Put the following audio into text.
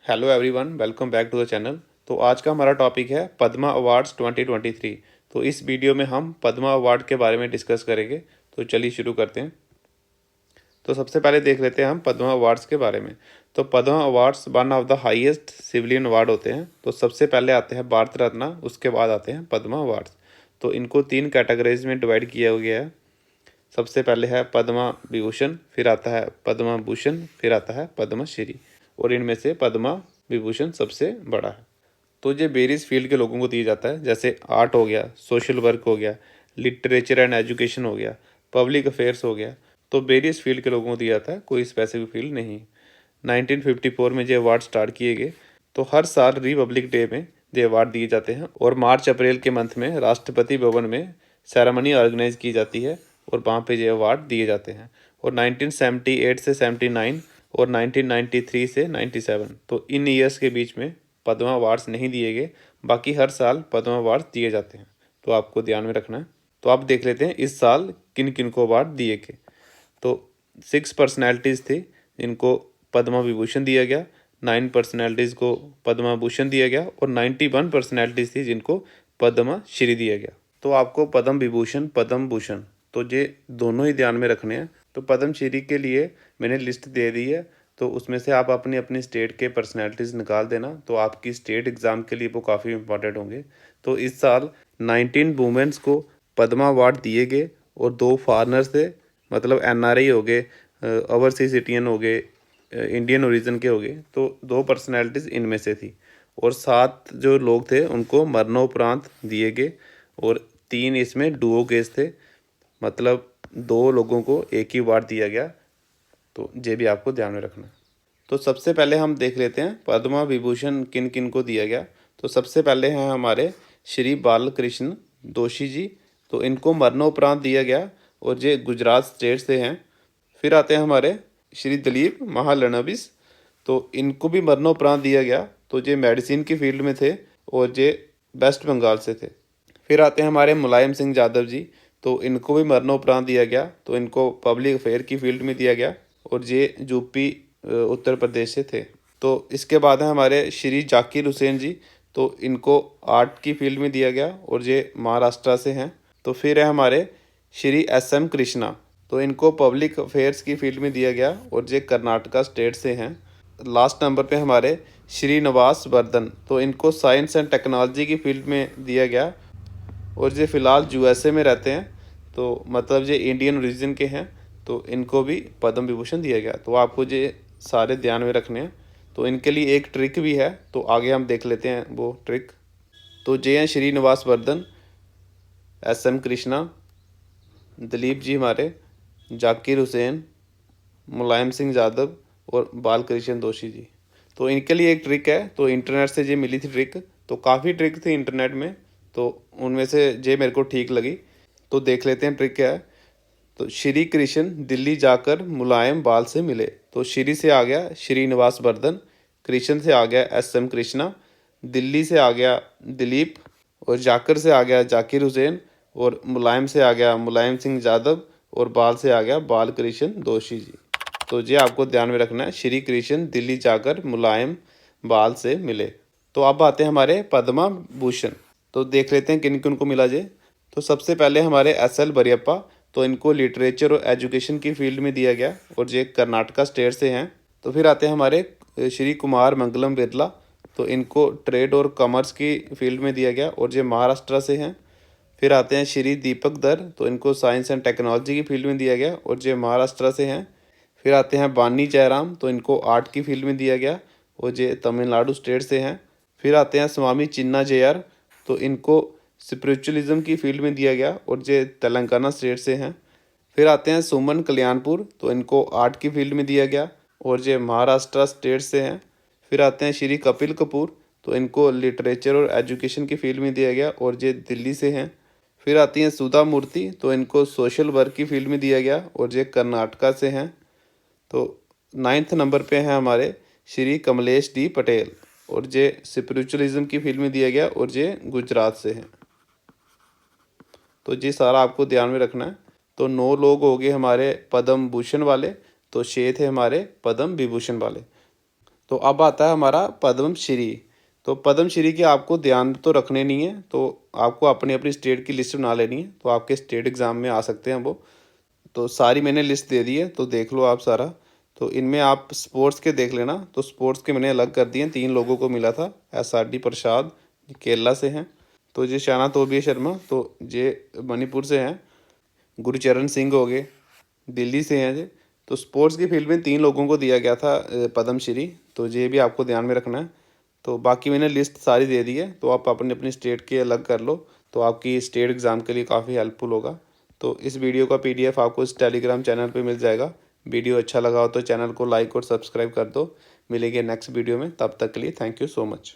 Hello everyone, welcome back to the channel. तो आज का हमारा टॉपिक है पद्मा अवार्ड्स 2023। तो इस वीडियो में हम पद्मा अवार्ड के बारे में डिस्कस करेंगे। तो चलिए शुरू करते हैं। तो सबसे पहले देख लेते हैं हम पद्मा अवार्ड्स के बारे में। तो Padma awards one of the highest civilian award होते हैं। तो सबसे पहले आते हैं भारत रत्न, उसके बाद आते हैं पद्मा अवार्ड्स। तो इनको 3 कैटेगरीज में डिवाइड किया गया है। सबसे पहले है पद्मा विभूषण, फिर आता है पद्मा भूषण, फिर आता है पद्मश्री। और इनमें से पद्मा विभूषण सबसे बड़ा है। तो ये वेरियस फील्ड के लोगों को दिया जाता है, जैसे आर्ट हो गया, सोशल वर्क हो गया, लिटरेचर एंड एजुकेशन हो गया, पब्लिक अफेयर्स हो गया। तो वेरियस फील्ड के लोगों को दिया जाता है, कोई स्पेसिफिक फील्ड नहीं। 1954 में ये अवार्ड स्टार्ट किए गए। तो हर साल रिपब्लिक डे में ये अवार्ड दिए जाते हैं और मार्च अप्रैल के मंथ में राष्ट्रपति भवन में सेरेमनी ऑर्गेनाइज की जाती है और वहाँ पे ये अवार्ड दिए जाते हैं। और 1978 से 79 और 1993 से 97, तो इन ईयर्स के बीच में पद्मा अवार्ड्स नहीं दिए गए। बाकी हर साल पद्मा अवार्ड दिए जाते हैं, तो आपको ध्यान में रखना है। तो आप देख लेते हैं इस साल किन किन को अवार्ड दिए गए। तो 6 पर्सनैलिटीज़ थी जिनको पद्मा विभूषण दिया गया, 9 पर्सनैलिटीज़ को पद्मा भूषण दिया गया और 91 पर्सनैलिटीज़ थी जिनको पद्मा श्री दिया गया। तो आपको पद्म विभूषण, पद्म भूषण, तो ये दोनों ही ध्यान में रखने हैं। तो पद्म श्री के लिए मैंने लिस्ट दे दी है, तो उसमें से आप अपनी अपनी स्टेट के पर्सनैलिटीज़ निकाल देना। तो आपकी स्टेट एग्ज़ाम के लिए वो काफ़ी इंपॉर्टेंट होंगे। तो इस साल 19 वुमेन्स को पद्मा अवार्ड दिए गए और 2 फॉरनर्स थे, मतलब एनआरआई हो गए, ओवरसीज सिटीजन हो गए, इंडियन ओरिजिन के हो गए। तो 2 पर्सनैलिटीज़ इनमें से थी और 7 जो लोग थे उनको मरणोपरांत दिए गए और 3 इसमें डुओ केस थे, मतलब 2 लोगों को एक ही अवार्ड दिया गया। तो ये भी आपको ध्यान में रखना है। तो सबसे पहले हम देख लेते हैं पद्मा विभूषण किन किन को दिया गया। तो सबसे पहले हैं हमारे श्री बालकृष्ण दोषी जी। तो इनको मरणोपरांत दिया गया और ये गुजरात स्टेट से हैं। फिर आते हैं हमारे श्री दिलीप महालनोबिस। तो इनको भी मरणोपरांत दिया गया। तो ये मेडिसिन की फील्ड में थे और ये वेस्ट बंगाल से थे। फिर आते हैं हमारे मुलायम सिंह यादव जी। तो इनको भी मरणोपरांत दिया गया। तो इनको पब्लिक अफेयर की फील्ड में दिया गया और ये यूपी उत्तर प्रदेश से थे। तो इसके बाद है हमारे श्री जाकिर हुसैन जी। तो इनको आर्ट की फील्ड में दिया गया और ये महाराष्ट्र से हैं। तो फिर है हमारे श्री एस.एम. कृष्णा। तो इनको पब्लिक अफेयर्स की फील्ड में दिया गया और ये कर्नाटका स्टेट से हैं। लास्ट नंबर पे हमारे श्रीनिवास वर्धन। तो इनको साइंस एंड टेक्नोलॉजी की फील्ड में दिया गया और ये फ़िलहाल यूएसए में रहते हैं। तो मतलब ये इंडियन ओरिजिन के हैं। तो इनको भी पद्म विभूषण दिया गया। तो आपको ये सारे ध्यान में रखने हैं। तो इनके लिए एक ट्रिक भी है, तो आगे हम देख लेते हैं वो ट्रिक। तो ये हैं श्रीनिवास वर्धन, एस.एम. कृष्णा, दिलीप जी हमारे, जाकिर हुसैन, मुलायम सिंह यादव और बालकृष्ण दोषी जी। तो इनके लिए एक ट्रिक है, तो इंटरनेट से ये मिली थी ट्रिक। तो काफ़ी ट्रिक थी इंटरनेट में, तो उनमें से ये मेरे को ठीक लगी। तो देख लेते हैं ट्रिक क्या है। तो श्री कृष्ण दिल्ली जाकर मुलायम बाल से मिले। तो श्री से आ गया श्रीनिवास वर्धन, कृष्ण से आ गया एस.एम. कृष्णा, दिल्ली से आ गया दिलीप और जाकर से आ गया जाकिर हुसैन और मुलायम से आ गया मुलायम सिंह यादव और बाल से आ गया बालकृष्ण दोषी जी। तो ये आपको ध्यान में रखना है, श्री कृष्ण दिल्ली जाकर मुलायम बाल से मिले। तो अब आते हैं हमारे पद्मा भूषण। तो देख लेते हैं किन किन को मिला जे। तो सबसे पहले हमारे एस.एल. बरियप्पा। तो इनको लिटरेचर और एजुकेशन की फील्ड में दिया गया और ये कर्नाटका स्टेट से हैं। तो फिर आते हैं हमारे श्री कुमार मंगलम बिरला। तो इनको ट्रेड और कॉमर्स की फील्ड में दिया गया और ये महाराष्ट्र से हैं। फिर आते हैं श्री दीपक दर। तो इनको साइंस एंड टेक्नोलॉजी की फील्ड में दिया गया और ये महाराष्ट्र से हैं। फिर आते हैं बानी जयराम। तो इनको आर्ट की फील्ड में दिया गया और ये तमिलनाडु स्टेट से हैं। फिर आते हैं स्वामी चिन्ना जयर। तो इनको स्पिरिचुअलिज्म की फील्ड में दिया गया और ये तेलंगाना स्टेट से हैं। फिर आते हैं सुमन कल्याणपुर। तो इनको आर्ट की फील्ड में दिया गया और ये महाराष्ट्र स्टेट से हैं। फिर आते हैं श्री कपिल कपूर। तो इनको लिटरेचर और एजुकेशन की फील्ड में दिया गया और ये दिल्ली से हैं। फिर आती हैं सुधा मूर्ति। तो इनको सोशल वर्क की फील्ड में दिया गया और ये कर्नाटका से हैं। तो 9th नंबर पे हैं हमारे श्री कमलेश डी पटेल और ये स्पिरिचुअलिज्म की फील्ड में दिया गया और ये गुजरात से हैं। तो ये सारा आपको ध्यान में रखना है। तो 9 लोग हो गए हमारे पद्म भूषण वाले, तो 6 थे हमारे पद्म विभूषण वाले। तो अब आता है हमारा पद्मश्री। तो पद्मश्री के आपको ध्यान तो रखने नहीं है, तो आपको अपनी अपनी स्टेट की लिस्ट बना लेनी है, तो आपके स्टेट एग्ज़ाम में आ सकते हैं वो। तो सारी मैंने लिस्ट दे दी है, तो देख लो आप सारा। तो इनमें आप स्पोर्ट्स के देख लेना। तो स्पोर्ट्स के मैंने अलग कर दिए, 3 लोगों को मिला था। SRD प्रसाद केरला से हैं, तो ये शाना तोबिया शर्मा, तो ये मणिपुर से हैं। गुरचरण सिंह हो गए, दिल्ली से हैं ये। तो स्पोर्ट्स की फील्ड में 3 लोगों को दिया गया था पद्मश्री, तो ये भी आपको ध्यान में रखना है। तो बाकी मैंने लिस्ट सारी दे दी है, तो आप अपनी अपनी स्टेट के अलग कर लो, तो आपकी स्टेट एग्ज़ाम के लिए काफ़ी हेल्पफुल होगा। तो इस वीडियो का PDF आपको इस टेलीग्राम चैनल पे मिल जाएगा। वीडियो अच्छा लगा हो तो चैनल को लाइक और सब्सक्राइब कर दो। मिलेंगे नेक्स्ट वीडियो में, तब तक के लिए थैंक यू सो मच।